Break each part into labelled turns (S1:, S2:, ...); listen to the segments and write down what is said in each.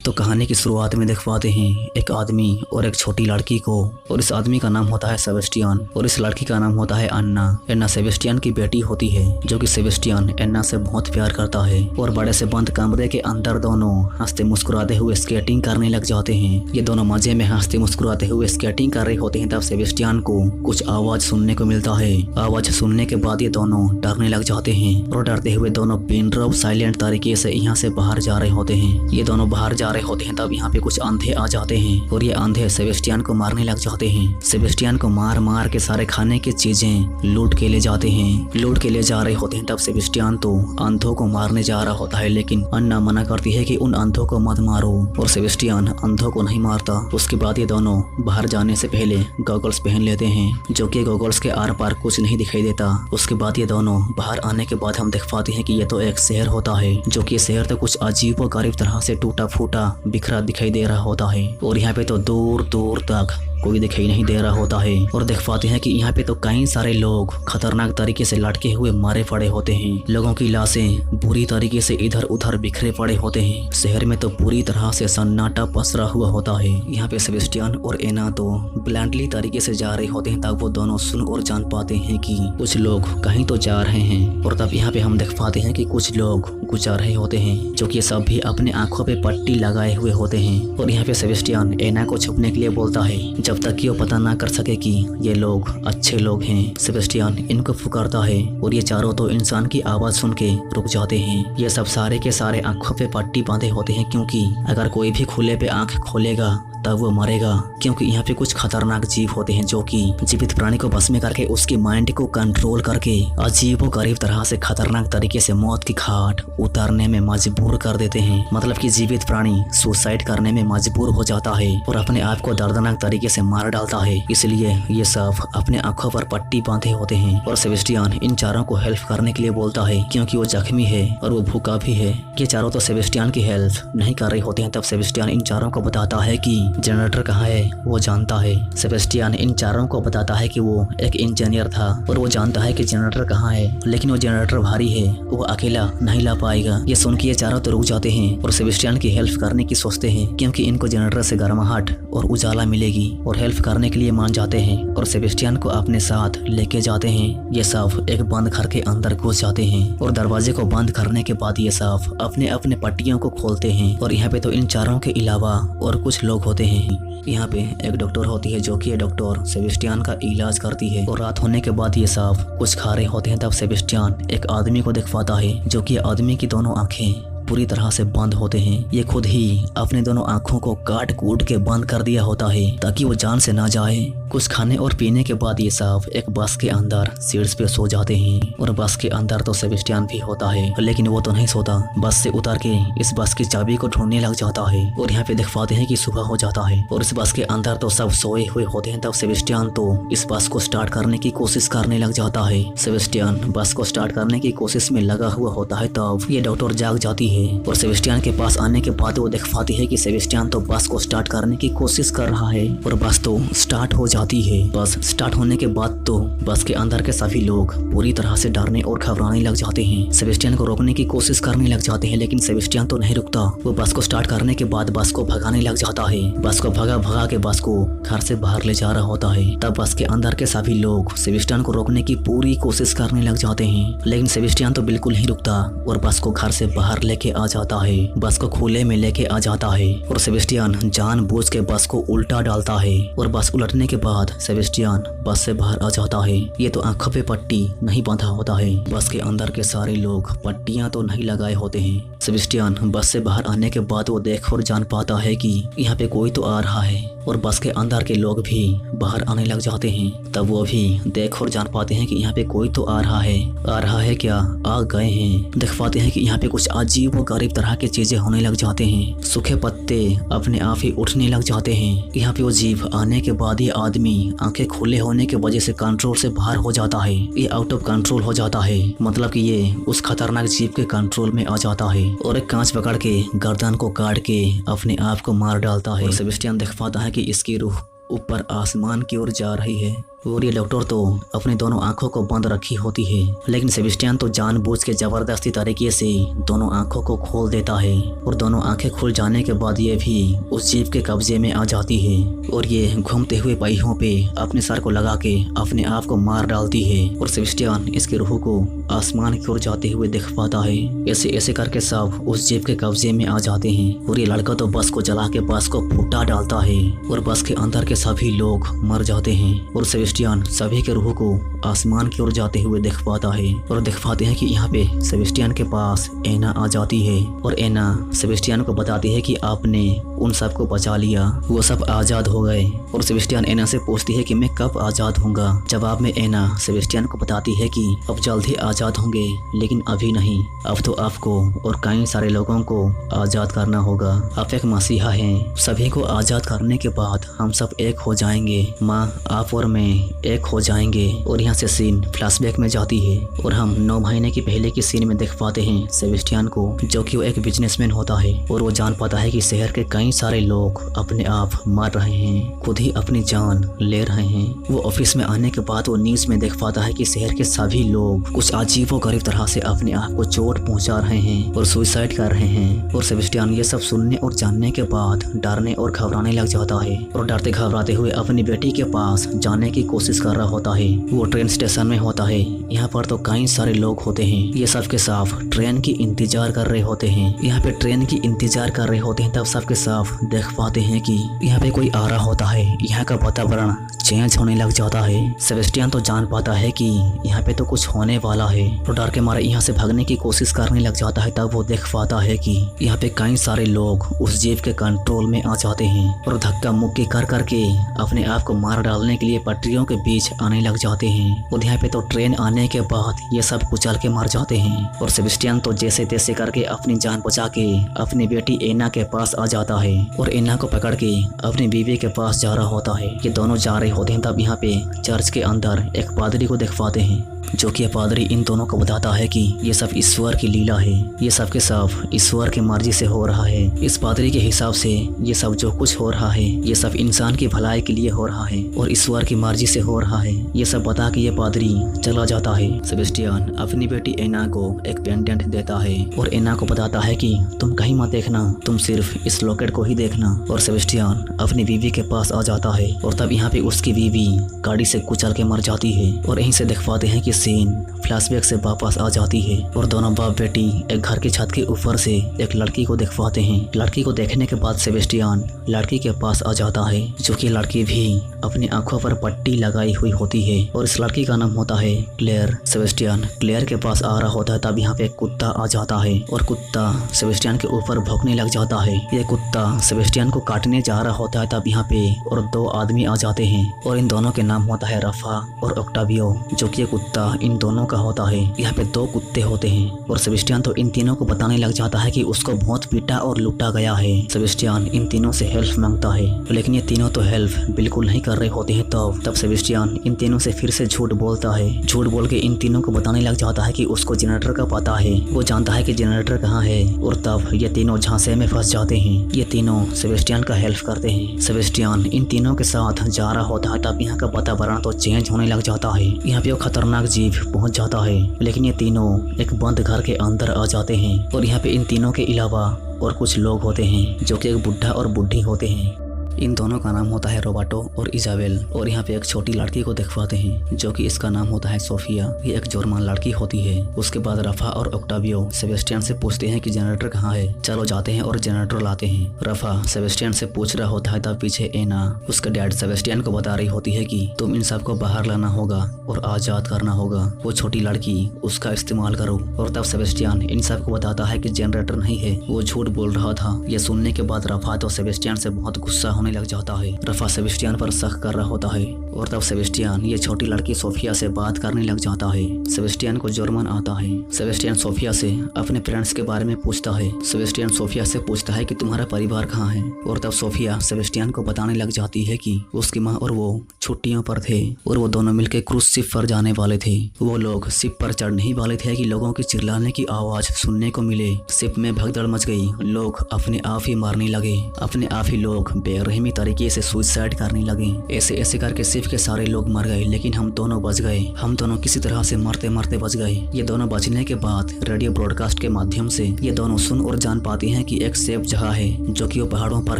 S1: तो कहानी की शुरुआत में दिखवाते हैं एक आदमी और एक छोटी लड़की को। और इस आदमी का नाम होता है सेबेस्टियन और इस लड़की का नाम होता है अन्ना। अन्ना सेबेस्टियन की बेटी होती है, जो कि सेबेस्टियन अन्ना से बहुत प्यार करता है। और बड़े से बंद कमरे के अंदर दोनों हंसते मुस्कुराते हुए स्केटिंग करने लग जाते हैं। ये दोनों मजे में हंसते मुस्कुराते हुए स्केटिंग कर रहे होते हैं। तब सेबेस्टियन को कुछ आवाज सुनने को मिलता है। आवाज सुनने के बाद ये दोनों डरने लग जाते हैं और डरते हुए दोनों पिन ड्रॉप साइलेंट तरीके से यहाँ से बाहर जा रहे होते हैं। ये दोनों बाहर जा रहे होते हैं। तब यहाँ पे कुछ अंधे आ जाते हैं और ये अंधे सेबेस्टियन को मारने लग जाते हैं। सेबेस्टियन को मार मार के सारे खाने की चीजें लूट के ले जाते हैं, लूट के ले जा रहे होते हैं। तब सेबेस्टियन तो अंधों को मारने जा रहा होता है, लेकिन अन्ना मना करती है कि उन अंधों को मत मारो और सेबेस्टियन अंधों को नहीं मारता। उसके बाद ये दोनों बाहर जाने से पहले गॉगल्स पहन लेते हैं, जो कि गॉगल्स के आर पार कुछ नहीं दिखाई देता। उसके बाद ये दोनों बाहर आने के बाद हम देख पाते हैं कि ये तो एक शहर होता है, जो कि शहर तो कुछ अजीब व गरीब तरह से टूटा फूटा बिखरा दिखाई दे रहा होता है। और यहाँ पे तो दूर दूर तक कोई दिखाई नहीं दे रहा होता है। और देख पाते हैं कि यहाँ पे तो कई सारे लोग खतरनाक तरीके से लटके हुए मारे पड़े होते हैं। लोगों की लाशें बुरी तरीके से इधर उधर बिखरे पड़े होते हैं। शहर में तो पूरी तरह से सन्नाटा पसरा हुआ होता है। यहाँ पे सेबेस्टियन और एना तो ब्लाइंडली तरीके से जा रहे होते हैं। तब वो दोनों सुन और जान पाते हैं कि कुछ लोग कहीं तो जा रहे हैं। और तब यहाँ पे हम देख पाते हैं कि कुछ लोग गुजर रहे होते हैं, जो कि सब भी अपने आंखों पे पट्टी लगाए हुए होते हैं। और यहाँ पे सेबेस्टियन एना को छुपने के लिए बोलता है, जब तक कि वो पता ना कर सके कि ये लोग अच्छे लोग हैं। सेबेस्टियन इनको पुकारता है और ये चारों तो इंसान की आवाज सुन के रुक जाते हैं। ये सब सारे के सारे आंखों पे पट्टी बांधे होते हैं, क्योंकि अगर कोई भी खुले पे आंख खोलेगा तब वो मरेगा। क्योंकि यहाँ पे कुछ खतरनाक जीव होते हैं, जो कि जीवित प्राणी को बस में करके उसकी माइंड को कंट्रोल करके अजीब व गरीब तरह से खतरनाक तरीके से मौत की घाट उतारने में मजबूर कर देते हैं। मतलब कि जीवित प्राणी सुसाइड करने में मजबूर हो जाता है और अपने आप को दर्दनाक तरीके से मार डालता है। इसलिए ये सब अपने आंखों पर पट्टी बांधे होते हैं। और सेबेस्टियन इन चारों को हेल्प करने के लिए बोलता है, क्योंकि वो जख्मी है और वो भूखा भी है। ये चारों तो सेबेस्टियन की हेल्प नहीं कर रहे होते हैं। तब सेबेस्टियन इन चारों को बताता है कि जनरेटर कहाँ है वो जानता है। सेबेस्टियन इन चारों को बताता है कि वो एक इंजीनियर था और वो जानता है कि जनरेटर कहाँ है, लेकिन वो जनरेटर भारी है, वो अकेला नहीं ला पाएगा। ये सुन के ये चारों तो रुक जाते हैं और सेबेस्टियन की हेल्प करने की सोचते हैं, क्योंकि इनको जनरेटर से गर्माहट और उजाला मिलेगी। और हेल्प करने के लिए मान जाते हैं और सेबेस्टियन को अपने साथ लेके जाते हैं। ये सब एक बंद घर के अंदर घुस जाते हैं और दरवाजे को बंद करने के बाद ये सब अपने अपने पट्टियों को खोलते हैं। और यहाँ पे तो इन चारों के अलावा और कुछ लोग होते हैं। यहाँ पे एक डॉक्टर होती है, जो कि ये डॉक्टर सेबेस्टियन का इलाज करती है। और रात होने के बाद ये सब कुछ खा रहे होते हैं। तब सेबेस्टियन एक आदमी को दिख पाता है, जो कि आदमी की दोनों आंखें पूरी तरह से बंद होते हैं। ये खुद ही अपने दोनों आंखों को काट कूट के बंद कर दिया होता है, ताकि वो जान से ना जाए। कुछ खाने और पीने के बाद ये सब एक बस के अंदर सीट्स पे सो जाते हैं। और बस के अंदर तो सेबेस्टियन भी होता है, लेकिन वो तो नहीं सोता। बस से उतर के इस बस की चाबी को ढूंढने लग जाता है। और यहाँ पे दिख पाते हैं कि सुबह हो जाता है और इस बस के अंदर तो सब सोए हुए होते हैं। तब सेबेस्टियन तो इस बस को स्टार्ट करने की कोशिश करने लग जाता है। सेबेस्टियन बस को स्टार्ट करने की कोशिश में लगा हुआ होता है। तब ये डॉक्टर जाग जाती है और सेबेस्टियन के पास आने के बाद वो देख पाती है कि सेबेस्टियन तो बस को स्टार्ट करने की कोशिश कर रहा है और बस तो स्टार्ट हो जाती है। बस स्टार्ट होने के बाद तो बस के अंदर के सभी लोग पूरी तरह से डरने और घबराने लग जाते हैं। सेबेस्टियन को रोकने की कोशिश करने लग जाते हैं, लेकिन सेबेस्टियन तो नहीं रुकता। वो बस को स्टार्ट करने के बाद बस को भगाने लग जाता है। बस को भगा भगा के बस को घर से बाहर ले जा रहा होता है। तब बस के अंदर के सभी लोग सेबेस्टियन को रोकने की पूरी कोशिश करने लग जाते हैं, लेकिन सेबेस्टियन तो बिल्कुल नहीं रुकता और बस को घर से बाहर लेके आ जाता है। बस को खुले में लेके आ जाता है और सेबेस्टियन जानबूझ के बस को उल्टा डालता है। और बस उलटने के बाद सेबेस्टियन बस से बाहर आ जाता है। ये तो आंखों पे पट्टी नहीं बांधा होता है। बस के अंदर के सारे लोग पट्टियां तो नहीं लगाए होते हैं। सेबेस्टियन बस से बाहर आने के बाद वो देख और जान पाता है कि यहाँ पे कोई तो आ रहा है और बस के अंदर के लोग भी बाहर आने लग जाते हैं। तब वो भी देख और जान पाते हैं कि यहाँ पे कोई तो आ रहा है। आ रहा है क्या, आ गए हैं। देख पाते हैं कि यहाँ पे कुछ अजीब व गरीब तरह के चीजें होने लग जाते हैं। सूखे पत्ते अपने आप ही उठने लग जाते हैं। यहाँ पे वो जीव आने के बाद ये आदमी आंखें खुले होने की वजह से कंट्रोल से बाहर हो जाता है। ये आउट ऑफ कंट्रोल हो जाता है, मतलब कि ये उस खतरनाक जीव के कंट्रोल में आ जाता है और एक कांच पकड़ के गर्दन को काट के अपने आप को मार डालता है। सेबेस्टियन देख पाता है कि इसकी रूह ऊपर आसमान की ओर जा रही है और ये डॉक्टर तो अपनी दोनों आंखों को बंद रखी होती है, लेकिन सेबेस्टियन तो जानबूझ के जबरदस्ती तरीके से दोनों आंखों को खोल देता है और दोनों आंखें खुल जाने के बाद ये भी उस जीप के कब्जे में आ जाती है और ये घूमते हुए पहियों पे अपने सर को लगा के अपने आप को मार डालती है और सेबेस्टियन इसकी रूह को आसमान की ओर जाते हुए देख पाता है। ऐसे ऐसे करके सब उस जीप के कब्जे में आ जाते हैं और ये लड़का तो बस को जला के बस को फूटा डालता है और बस के अंदर के सभी लोग मर जाते हैं और सेबेस्टियन सभी के रूह को आसमान की ओर जाते हुए देख पाता है और देख पाते हैं कि यहाँ पे सेबेस्टियन के पास एना आ जाती है और एना सेबेस्टियन को बताती है कि आपने उन सब को बचा लिया, वो सब आज़ाद हो गए। और सेबेस्टियन एना से पूछती है कि मैं कब आज़ाद होऊंगा। जवाब में एना सेबेस्टियन को बताती है कि अब जल्द ही आज़ाद होंगे, लेकिन अभी नहीं, अब तो आपको और कई सारे लोगों को आज़ाद करना होगा। आप एक मसीहा हैं, सभी को आज़ाद करने के बाद हम सब एक हो जाएंगे, माँ आप और मैं एक हो जाएंगे। और यहाँ से सीन फ्लैशबैक में जाती है और हम 9 महीने की पहले की सीन में देख पाते हैं सेबेस्टियन को, जो कि वो एक बिजनेसमैन होता है और वो जान पाता है कि शहर के कई सारे लोग अपने आप मर रहे हैं, खुद ही अपनी जान ले रहे हैं। वो ऑफिस में आने के बाद वो न्यूज में देख पाता है कि शहर के सभी लोग कुछ अजीबोगरीब तरह से अपने आप को चोट पहुंचा रहे हैं और सुसाइड कर रहे हैं। और सेबेस्टियन ये सब सुनने और जानने के बाद डरने और घबराने लग जाता है और डरते घबराते हुए अपनी बेटी के पास जाने की कोशिश कर रहा होता है। वो ट्रेन स्टेशन में होता है, यहाँ पर तो कई सारे लोग होते हैं, ये सब के साफ ट्रेन की इंतजार कर रहे होते हैं। यहाँ पे ट्रेन की इंतजार कर रहे होते हैं, तब सब के साफ देख पाते हैं कि यहाँ पे कोई आ रहा होता है। यहाँ का वातावरण चेंज होने लग जाता है। सेबेस्टियन तो जान पाता है कि यहाँ पे तो कुछ होने वाला है, तो डर के मारे यहाँ से भागने की कोशिश करने लग जाता है। तब वो देख पाता है कि यहाँ पे कई सारे लोग उस जीप के कंट्रोल में आ जाते हैं और धक्का मुक्की कर करके अपने आप को मार डालने के लिए पटरियों के बीच आने लग जाते हैं। और यहाँ पे तो ट्रेन आने के बाद ये सब कुचल के मर जाते हैं और सेबेस्टियन तो जैसे तैसे करके अपनी जान बचा के अपनी बेटी एना के पास आ जाता है और एना को पकड़ के अपनी बीवी के पास जा रहा होता है। ये दोनों जा रहे होते हैं, तब यहाँ पे चर्च के अंदर एक पादरी को देख पाते हैं, जो कि पादरी इन दोनों को बताता है कि ये सब ईश्वर की लीला है, ये सब के सब ईश्वर की मर्जी से हो रहा है। इस पादरी के हिसाब से ये सब जो कुछ हो रहा है ये सब इंसान की भलाई के लिए हो रहा है और ईश्वर की मर्जी से हो रहा है। ये सब बता के ये पादरी चला जाता है। सेबेस्टियन अपनी बेटी एना को एक पेंडेंट देता है और एना को बताता है कि तुम कहीं मत देखना, तुम सिर्फ इस लॉकेट को ही देखना। और सेबेस्टियन अपनी बीवी के पास आ जाता है और तब यहाँ पे उसकी बीवी गाड़ी से कुचल के मर जाती है। और यहीं से देख पाते हैं कि सीन फ्लैशबैक से वापस आ जाती है और दोनों बाप बेटी एक घर की छत के ऊपर से एक लड़की को देख पाते हैं। लड़की को देखने के बाद सेबेस्टियन लड़की के पास आ जाता है, जो कि लड़की भी अपनी आंखों पर पट्टी लगाई हुई होती है और इस लड़की का नाम होता है क्लेयर। सेबेस्टियन क्लेयर के पास आ रहा होता है, तब यहाँ पे एक कुत्ता आ जाता है और कुत्ता सेबेस्टियन के ऊपर भौंकने लग जाता है। ये कुत्ता सेबेस्टियन को काटने जा रहा होता है, तब यहाँ पे और 2 आदमी आ जाते हैं और इन दोनों के नाम होता है रफा और ऑक्टावियो, जो कि ये कुत्ता इन दोनों का होता है। यहाँ पे 2 कुत्ते होते हैं और सेबेस्टियन तो इन तीनों को बताने लग जाता है कि उसको बहुत पीटा और लूटा गया है। सेबेस्टियन इन तीनों से हेल्प मांगता है, लेकिन ये तीनों तो हेल्प बिल्कुल नहीं कर रहे होते हैं। तब सेबेस्टियन इन तीनों से फिर से झूठ बोलता है। झूठ बोल के इन तीनों को बताने लग जाता है कि उसको जनरेटर का पता है, वो जानता है कि जनरेटर कहाँ है। और तब ये तीनों झांसे में फंस जाते हैं। ये तीनों सेबेस्टियन का हेल्प करते हैं। सेबेस्टियन इन तीनों के साथ जा रहा होता है, तब यहाँ का वातावरण तो चेंज होने लग जाता है। यहाँ पे वो खतरनाक जीव पहुंच जाता है, लेकिन ये तीनों एक बंद घर के अंदर आ जाते हैं और यहाँ पे इन तीनों के अलावा और कुछ लोग होते हैं, जो कि एक बुढ़ा और बुढ़ी होते हैं। इन दोनों का नाम होता है रोबाटो और इजाबेल। और यहाँ पे एक छोटी लड़की को देख पाते हैं, जो कि इसका नाम होता है सोफिया। ये एक जर्मन लड़की होती है। उसके बाद रफा और ऑक्टावियो सेबेस्टियन से पूछते हैं कि जनरेटर कहाँ है, चलो जाते हैं और जनरेटर लाते हैं। रफा सेबेस्टियन से पूछ रहा होता है, तब पीछे एना उसके डैड सेबेस्टियन को बता रही होती है कि तुम इन सबको बाहर लाना होगा और आजाद करना होगा, वो छोटी लड़की उसका इस्तेमाल करो। और तब सेबेस्टियन इन सबको बताता है कि जनरेटर नहीं है, वो झूठ बोल रहा था। ये सुनने के बाद रफा तो सेबेस्टियन से बहुत गुस्सा होने लग जाता है। रफा सेबेस्टियन पर शक कर रहा होता है और तब सेबेस्टियन ये छोटी लड़की सोफिया से बात करने लग जाता है। सेबेस्टियन को जर्मन आता है। सेबेस्टियन सोफिया से अपने पेरेंट्स के बारे में पूछता है। सेबेस्टियन सोफिया से पूछता है कि तुम्हारा परिवार कहाँ है। और तब सोफिया सेबेस्टियन को बताने लग जाती है कि उसकी माँ और वो छुट्टियों पर थे और वो दोनों मिलकर क्रूज शिप पर जाने वाले थे। वो लोग शिप पर चढ़ने ही वाले थे कि लोगों की चिल्लाने की आवाज सुनने को मिले। शिप में भगदड़ मच गई, लोग अपने आप ही मारने लगे, अपने आप ही लोग बेरहमी तरीके से सुसाइड करने लगे। ऐसे ऐसे करके शिप जीव के सारे लोग मर गए लेकिन हम दोनों बच गए। हम दोनों किसी तरह से मरते मरते बच गए। ये दोनों बचने के बाद रेडियो ब्रॉडकास्ट के माध्यम से ये दोनों सुन और जान पाती हैं कि एक सेफ जगह है जो कि वो पहाड़ों पर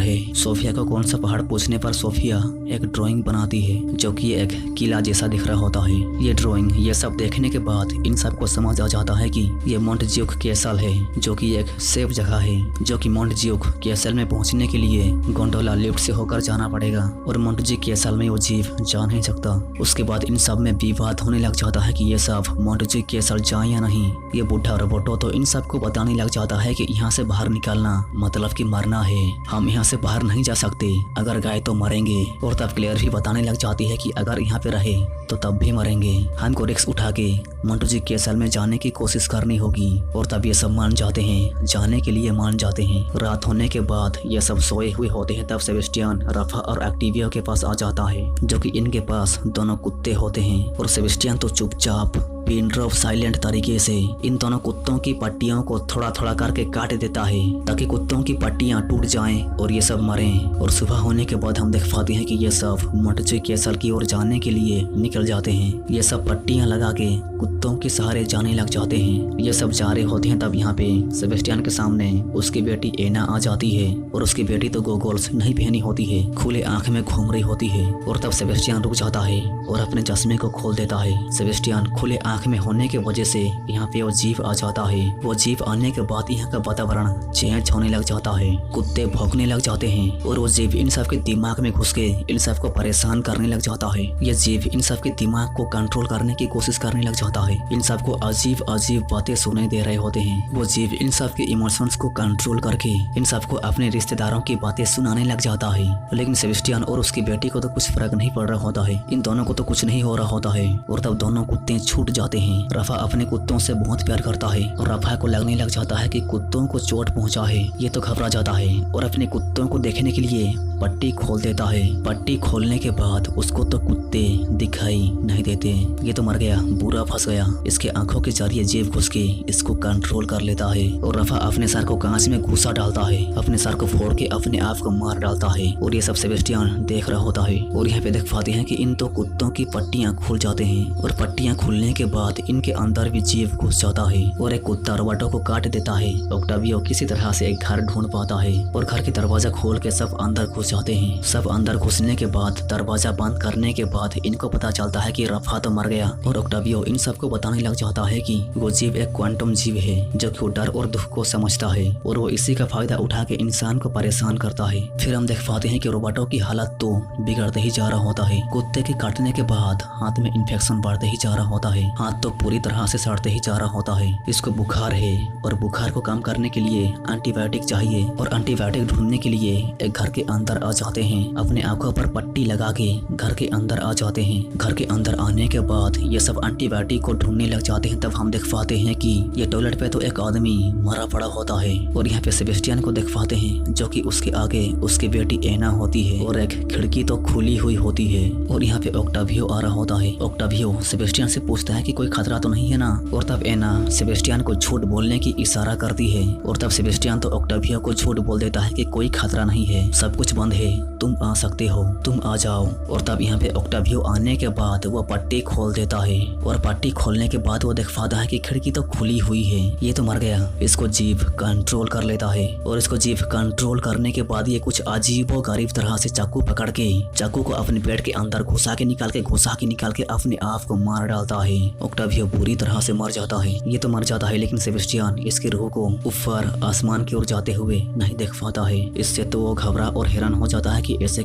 S1: है। सोफिया को कौन सा पहाड़ पूछने पर सोफिया एक ड्राइंग बनाती है जो कि एक किला जैसा दिख रहा होता है। ये ड्राइंग ये सब देखने के बाद इन सब को समझ आ जाता है कि ये मोंटज्यूक कैसल है जो कि एक सेफ जगह है, जो कि मोंटज्यूक कैसल में पहुंचने के लिए गोंडोला लिफ्ट से होकर जाना पड़ेगा और मोंटज्यूक कैसल में वो जीव जा नहीं सकता। उसके बाद इन सब में विवाद होने लग जाता है कि ये सब मोंटज्यूक कैसल जाए या नहीं। ये बुढ़ा रोबोटो तो इन सब को बताने लग जाता है कि यहाँ से बाहर निकलना मतलब कि मरना है। हम यहाँ से बाहर नहीं जा सकते, अगर गए तो मरेंगे। और तब क्लेयर भी बताने लग जाती है कि अगर यहाँ पे रहे तो तब भी मरेंगे। हमको रिस्क उठा के मोंटज्यूक कैसल में जाने की कोशिश करनी होगी। और तब ये सब मान जाते हैं, जाने के लिए मान जाते हैं। रात होने के बाद ये सब सोए हुए होते हैं। तब सेबेस्टियन रफा और एक्टिवियो के पास आ जाता है जो कि इनके पास दोनों कुत्ते होते हैं। और सेबेस्टियन तो चुपचाप पिन ड्रॉप साइलेंट तरीके से इन दोनों कुत्तों की पट्टियों को थोड़ा थोड़ा करके काट देता है ताकि कुत्तों की पट्टियां टूट जाएं और ये सब मरें। और सुबह होने के बाद हम देख पाते हैं कि ये सब मोंटज्यूक कैसल की ओर जाने के लिए निकल जाते हैं। ये सब पट्टियां लगा के कुत्तों के सहारे जाने लग जाते हैं। ये सब जा रहे होते हैं। तब यहाँ पे सेबेस्टियन के सामने उसकी बेटी एना आ जाती है और उसकी बेटी तो गोगल्स नहीं पहनी होती है, खुले आंख में घूम रही होती है। और तब सेबेस्टियन रुक जाता है और अपने चश्मे को खोल देता है। सेबेस्टियन खुले आंख में होने की वजह से यहाँ पे वो जीव आ जाता है। वो जीव आने के बाद यहाँ का वातावरण चेंज होने लग जाता है। कुत्ते भौंकने लग जाते हैं और वो जीव इन सब के दिमाग में घुस के इन सब को परेशान करने लग जाता है। ये जीव इन सब के दिमाग को कंट्रोल करने की कोशिश करने लग जाता है। इन सब को अजीब अजीब बातें सुनाई दे रहे होते हैं। वो जीव इन सब के इमोशंस को कंट्रोल करके इन सब को अपने रिश्तेदारों की बातें सुनाने लग जाता है। लेकिन सेबेस्टियन और उसकी बेटी को तो कुछ फर्क नहीं पड़ रहा होता है। इन दोनों को तो कुछ नहीं हो रहा होता है। और तब दोनों कुत्ते छूट जाते हैं। रफा अपने कुत्तों से बहुत प्यार करता है और रफा को लगने लग जाता है कि कुत्तों को चोट पहुंचा है। ये तो घबरा जाता है और अपने कुत्तों को देखने के लिए पट्टी खोल देता है। पट्टी खोलने के बाद उसको तो कुत्ते दिखाई नहीं देते। ये तो मर गया, बुरा फंस गया। इसके आंखों के जरिए जीव घुस के इसको कंट्रोल कर लेता है। और रफा अपने सर को कांच में घुसा डालता है, अपने सर को फोड़ के अपने आप को मार डालता है। और ये सब सेबेस्टियन देख रहा होता है। और यहाँ पे देख पाते हैं कि इन तो कुत्तों की पट्टियां खुल जाते हैं और पट्टियां खुलने के बाद इनके अंदर भी जीव घुस जाता है और एक कुत्ता रोबोटो को काट देता है। ऑक्टावियो किसी तरह से एक घर ढूंढ पाता है और घर के दरवाजा खोल के सब अंदर घुस जाते हैं। सब अंदर घुसने के बाद दरवाजा बंद करने के बाद इनको पता चलता है कि रफा तो मर गया। और ऑक्टावियो इन सबको बताने लग जाता है कि वो जीव एक क्वांटम जीव है जो कि डर और दुख को समझता है और वो इसी का फायदा उठा के इंसान को परेशान करता है। फिर हम देख पाते हैं कि रोबोटो की हालत तो बिगड़ते ही जा रहा होता है। कुत्ते के काटने के बाद हाथ में इन्फेक्शन बढ़ते ही जा रहा होता है। हाथ तो पूरी तरह से सड़ते ही जा रहा होता है। इसको बुखार है और बुखार को कम करने के लिए एंटीबायोटिक चाहिए और एंटीबायोटिक ढूंढने के लिए एक घर के अंदर आ जाते हैं। अपने आंखों पर पट्टी लगा के घर के अंदर आ जाते हैं। घर के अंदर आने के बाद ये सब एंटीबायोटिक को ढूंढने लग जाते हैं। तब हम देख पाते हैं कि ये टॉयलेट पे तो एक आदमी मरा पड़ा होता है और यहाँ पे सेबेस्टियन को देख पाते हैं जो कि उसके आगे उसकी बेटी एना होती है और एक खिड़की तो खुली हुई होती है। और यहाँ पे ऑक्टावियो आ रहा होता है। ऑक्टावियो सेबेस्टियन से पूछता है कि कोई खतरा तो नहीं है ना। और तब एना सेबेस्टियन को झूठ बोलने की इशारा करती है और तब सेबेस्टियन तो ऑक्टावियो को झूठ बोल देता है कि कोई खतरा नहीं है, सब कुछ बंद है, तुम आ सकते हो, तुम आ जाओ। और तब यहाँ पे ऑक्टावियो आने के बाद वो पट्टी खोल देता है और पट्टी खोलने के बाद वो देख पाता है कि खिड़की तो खुली हुई है। ये तो मर गया। इसको जीव कंट्रोल कर लेता है और इसको जीव कंट्रोल करने के बाद ये कुछ अजीबो गरीब तरह से चाकू पकड़ के चाकू को अपने पेट के अंदर घुसा के निकाल के अपने आप को मार डालता है। ऑक्टावियो बुरी तरह से मर जाता है। ये तो मर जाता है लेकिन सेबेस्टियन इसकी रूह को ऊपर आसमान की ओर जाते हुए नहीं देख पाता है। इससे तो वो घबरा और हैरान हो जाता है कि ऐसे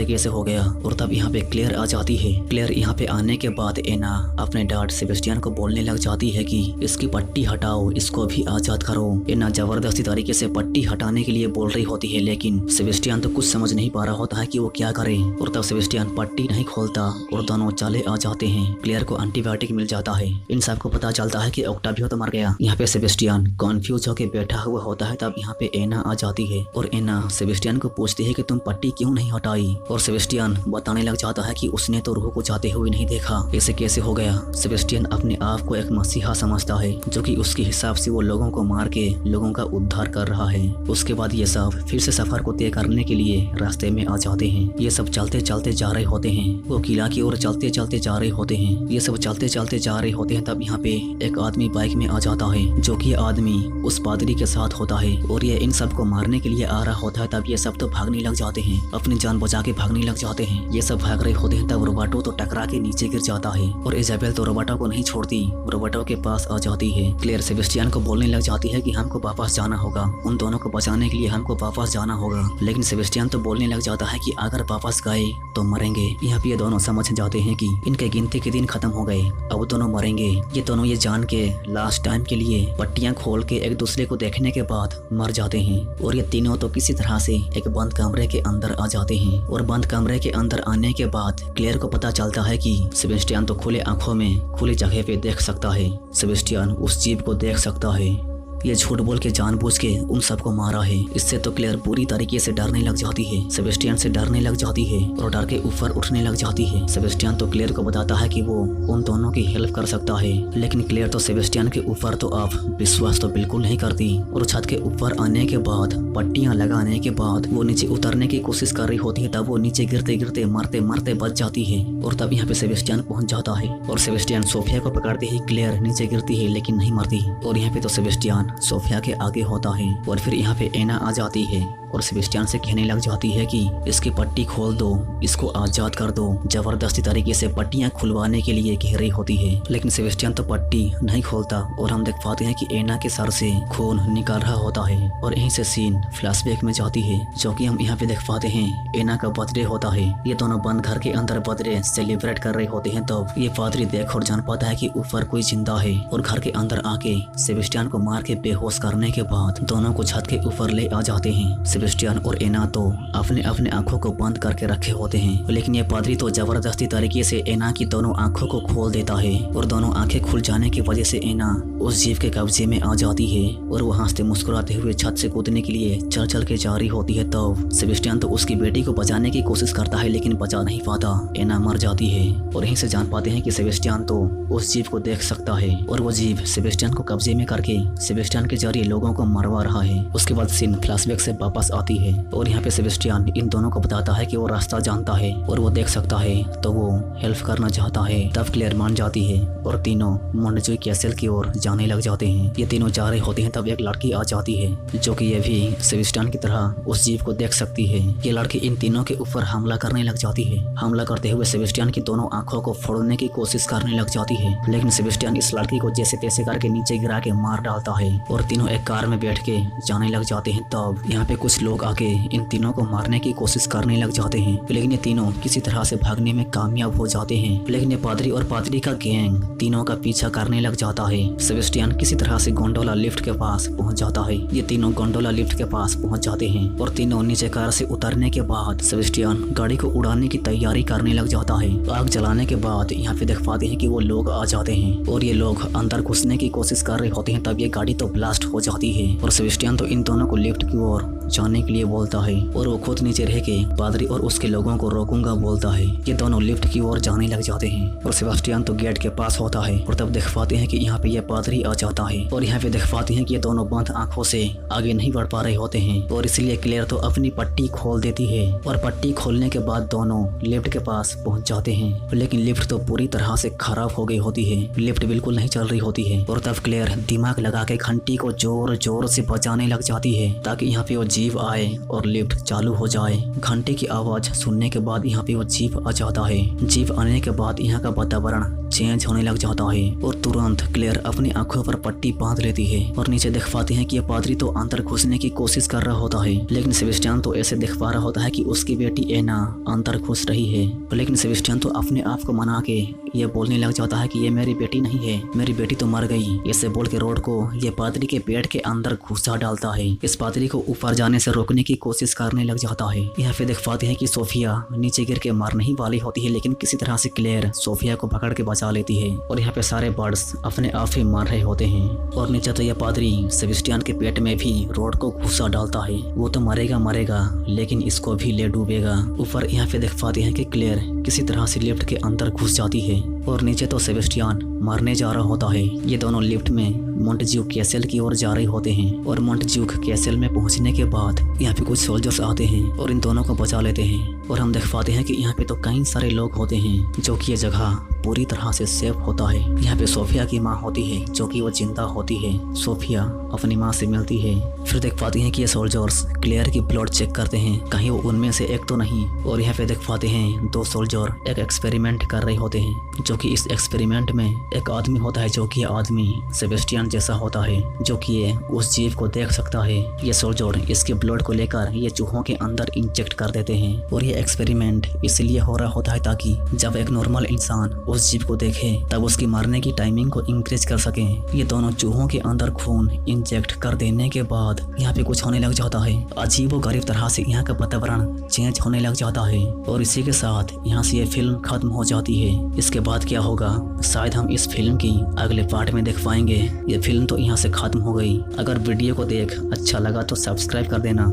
S1: कैसे हो गया। और तब यहाँ पे क्लेयर आ जाती है। क्लेयर यहाँ पे आने के बाद एना अपने डैड सेबेस्टियन को बोलने लग जाती है कि इसकी पट्टी हटाओ, इसको भी आजाद करो। एना जबरदस्ती तरीके से पट्टी हटाने के लिए बोल रही होती है लेकिन सेबेस्टियन तो कुछ समझ नहीं पा रहा होता है कि वो क्या करे। और तब सेबेस्टियन पट्टी नहीं खोलता और दोनों चले आ जाते हैं। क्लेयर को एंटीबायोटिक मिल जाता है। इन सबको पता चलता है कि ऑक्टावियो तो मर गया। यहाँ पे सेबेस्टियन कॉन्फ्यूज होकर बैठा हुआ होता है। तब यहाँ पे एना आ जाती है और एना सेबेस्टियन को पूछती पूछती है कि तुम पट्टी क्यों नहीं हटाई, और सेबेस्टियन बताने लग जाता है कि उसने तो रूह को जाते हुए नहीं देखा, ऐसे कैसे हो गया। सेबेस्टियन अपने आप को एक मसीहा समझता है जो कि उसके हिसाब से वो लोगों को मार के लोगों का उद्धार कर रहा है। उसके बाद ये सब फिर से सफर को तय करने के लिए रास्ते में आ जाते हैं। ये सब चलते चलते जा रहे होते हैं, वो किला की ओर चलते चलते जा रहे होते हैं। ये सब चलते चलते जा रहे होते हैं, तब यहाँ पे एक आदमी बाइक में आ जाता है, जो कि आदमी उस पादरी के साथ होता है और ये इन सब को मारने के लिए आ रहा होता है। तब ये सब तो भागने लग जाते हैं, अपनी जान बचा के भागने लग जाते हैं। ये सब भाग रहे होते हैं, तब रोबर्टो तो टकरा के नीचे गिर जाता है और इजाबेल तो रोबर्टो को नहीं छोड़ती, रोबर्टो के पास आ जाती है। क्लेयर सेबेस्टियन को बोलने लग जाती है कि हमको वापस जाना होगा, उन दोनों को बचाने के लिए हमको वापस जाना होगा। लेकिन सेबेस्टियन तो बोलने लग जाता है कि अगर वापस गए तो मरेंगे। यहाँ पे ये दोनों समझ जाते हैं कि इनके गिनती के दिन खत्म हो गए, अब दोनों मरेंगे। ये दोनों ये जान के लास्ट टाइम के लिए पट्टियां खोल के एक दूसरे को देखने के बाद मर जाते हैं। और ये तीनों तो किसी तरह से एक बंद कमरे के अंदर आ जाते हैं। और बंद कमरे के अंदर आने के बाद क्लेयर को पता चलता है कि सेबेस्टियन तो खुले आंखों में खुली जगह पे देख सकता है, सेबेस्टियन उस जीव को देख सकता है। ये झूठ बोल के जानबूझ के उन सबको मारा है। इससे तो क्लेयर पूरी तरीके से डरने लग जाती है, सेबेस्टियन से डरने लग जाती है और डर के ऊपर उठने लग जाती है। सेबेस्टियन तो क्लेयर को बताता है कि वो उन दोनों की हेल्प कर सकता है, लेकिन क्लेयर तो सेबेस्टियन के ऊपर तो अब विश्वास तो बिल्कुल नहीं करती। और छत के ऊपर आने के बाद पट्टियां लगाने के बाद वो नीचे उतरने की कोशिश कर रही होती है, तब वो नीचे गिरते गिरते मरते मरते बच जाती है। और तब यहाँ पे सेबेस्टियन पहुंच जाता है और सेबेस्टियन सोफिया को पकड़ते ही क्लेयर नीचे गिरती है, लेकिन नहीं मरती। और यहाँ पे तो सेबेस्टियन सोफिया के आगे होता है और फिर यहाँ पे एना आ जाती है और सेबेस्टियन से कहने लग जाती है कि इसकी पट्टी खोल दो, इसको आजाद कर दो। जबरदस्ती तरीके से पट्टियां खुलवाने के लिए कह रही होती है, लेकिन सेबेस्टियन तो पट्टी नहीं खोलता और हम देख पाते हैं कि एना के सर से खून निकल रहा होता है। और यहीं से सीन फ्लैशबैक में जाती है, जो कि हम यहाँ पे देख पाते हैं एना का बर्थडे होता है। ये दोनों बंद घर के अंदर बर्थडे सेलिब्रेट कर रहे होते हैं। तब ये पादरी देख और जान पाता है कि ऊपर कोई जिंदा है और घर के अंदर आके सेबेस्टियन को मार के बेहोश करने के बाद दोनों को छत के ऊपर ले आ जाते हैं। सेबेस्टियन और एना तो अपने अपने आंखों को बंद करके रखे होते हैं, लेकिन ये पादरी तो जबरदस्ती तरीके से एना की दोनों आंखों को खोल देता है और दोनों आंखें खुल जाने की वजह से एना उस जीव के कब्जे में आ जाती है और वो हंसते मुस्कुराते हुए छत से कूदने के लिए चल चल के जा रही होती है। तब सेबेस्टियन तो उसकी बेटी को बचाने की कोशिश करता है, लेकिन बचा नहीं पाता, एना मर जाती है। और यहीं से जान पाते हैं कि सेबेस्टियन तो उस जीव को देख सकता है और वो जीव सेबेस्टियन को कब्जे में करके सेबेस्टियन के जरिए लोगों को मरवा रहा है। उसके बाद सीन फ्लैशबैक से वापस आती है और यहाँ पे सेबेस्टियन इन दोनों को बताता है कि वो रास्ता जानता है और वो देख सकता है, तो वो हेल्प करना चाहता है। तब क्लेयर मान जाती है और तीनों मोंटजुई कैसल की ओर जाने लग जाते हैं। ये तीनों जा रहे होते हैं, तब एक लड़की आ जाती है जो कि ये भी सेबेस्टियन की तरह उस जीव को देख सकती है। ये लड़की इन तीनों के ऊपर हमला करने लग जाती है। हमला करते हुए सेबेस्टियन की दोनों आंखों को फोड़ने की कोशिश करने लग जाती है, लेकिन सेबेस्टियन इस लड़की को जैसे तैसे करके नीचे गिरा के मार डालता है और तीनों एक कार में बैठ के जाने लग जाते हैं। तब यहाँ पे कुछ लोग आके इन तीनों को मारने की कोशिश करने लग जाते हैं, लेकिन ये तीनों किसी तरह से भागने में कामयाब हो जाते हैं। लेकिन ये पादरी और पादरी का गैंग तीनों का पीछा करने लग जाता है। सेबेस्टियन किसी तरह से गोंडोला लिफ्ट के पास पहुंच जाता है। ये तीनों गोंडोला लिफ्ट के पास पहुंच जाते हैं और तीनों नीचे कार से उतरने के बाद सेबेस्टियन गाड़ी को उड़ाने की तैयारी करने लग जाता है। आग जलाने के बाद यहाँ पे देख पाते हैं कि वो लोग आ जाते हैं और ये लोग अंदर घुसने की कोशिश कर रहे होते हैं। तब ये गाड़ी तो ब्लास्ट हो जाती है और सेबेस्टियन तो इन दोनों को लिफ्ट की ओर जाने के लिए बोलता है और वो खुद नीचे रह के पादरी और उसके लोगों को रोकूंगा बोलता है। ये दोनों लिफ्ट की ओर जाने लग जाते हैं और सेबेस्टियन तो गेट के पास होता है और तब देख पाते हैं कि यहाँ पे ये पादरी आ जाता है और यहाँ पे देख पाते हैं कि ये दोनों बंद आंखों से आगे नहीं बढ़ पा रहे होते हैं और इसलिए क्लेयर तो अपनी पट्टी खोल देती है और पट्टी खोलने के बाद दोनों लिफ्ट के पास पहुंच जाते हैं। लेकिन लिफ्ट तो पूरी तरह से खराब हो गई होती है, लिफ्ट बिल्कुल नहीं चल रही होती है और तब क्लेयर दिमाग लगा के घंटी को जोर जोर से बजाने लग जाती है ताकि यहाँ पे वो जीव आए और लिफ्ट चालू हो जाए। घंटे की आवाज सुनने के बाद यहाँ पे वो जीव आ जाता है। जीव आने के बाद यहाँ का वातावरण चेंज होने लग जाता है और तुरंत क्लेयर अपनी आंखों पर पट्टी बांध लेती है और नीचे देख पाते हैं कि ये पादरी तो अंदर घुसने की कोशिश कर रहा होता है, लेकिन सेबेस्टियन तो ऐसे देख पा रहा होता है कि उसकी बेटी एना अंदर घुस रही है। लेकिन सेबेस्टियन तो अपने आप को मना के ये बोलने लग जाता है कि ये मेरी बेटी नहीं है, मेरी बेटी तो मर गई। ऐसे बोल के रोड को ये पादरी के पेट के अंदर घुसा डालता है। इस पादरी को ऊपर जाने से रोकने की कोशिश करने लग जाता है। यहाँ पे देख पाते हैं कि सोफिया नीचे गिर के मरने ही वाली होती है, लेकिन किसी तरह से क्लेयर सोफिया को पकड़ के बचा बचा लेती है और यहाँ पे सारे बर्ड्स अपने आप ही मार रहे होते हैं। और नीचे तो यह पादरी सेबेस्टियन के पेट में भी रोड को घुसा डालता है। वो तो मरेगा लेकिन इसको भी ले डूबेगा। ऊपर यहाँ पे देख पाते हैं कि क्लेयर किसी तरह से लिफ्ट के अंदर घुस जाती है और नीचे तो सेबेस्टियन मरने जा रहा होता है। ये दोनों लिफ्ट में मोंटज्यूक कैसल की ओर जा रहे होते हैं और मोंटज्यूक कैसल में पहुंचने के बाद यहाँ पे कुछ सोल्जर्स आते हैं और इन दोनों को बचा लेते हैं। और हम देख पाते हैं कि यहाँ पे तो कई सारे लोग होते हैं जो कि ये जगह पूरी तरह से सेफ होता है। यहाँ पे सोफिया की माँ होती है जो कि वो जिंदा होती है। सोफिया अपनी माँ से मिलती है। फिर देख पाते हैं कि ये सोल्जर्स क्लेयर की ब्लड चेक करते हैं कहीं वो उनमें से एक तो नहीं। और यहाँ पे देख पाते हैं दो सोल्जर एक एक्सपेरिमेंट कर रहे होते हैं जो कि इस एक्सपेरिमेंट में एक आदमी होता है जो कि आदमी सेबेस्टियन जैसा होता है जो कि ये उस जीव को देख सकता है। ये सोल्जर इसके ब्लड को लेकर ये चूहों के अंदर इंजेक्ट कर देते हैं और ये एक्सपेरिमेंट इसलिए हो रहा होता है ताकि जब एक नॉर्मल इंसान उस जीव को देखे तब उसकी मारने की टाइमिंग को इंक्रीज कर सके। ये दोनों चूहों के अंदर खून इंजेक्ट कर देने के बाद यहाँ पे कुछ होने लग जाता है। अजीब और गरीब तरह से यहाँ का वातावरण चेंज होने लग जाता है और इसी के साथ यहाँ से ये फिल्म खत्म हो जाती है। इसके बाद क्या होगा शायद हम इस फिल्म की अगले पार्ट में देख पाएंगे। ये फिल्म तो यहाँ से खत्म हो गई। अगर वीडियो को देख अच्छा लगा तो सब्सक्राइब कर देना।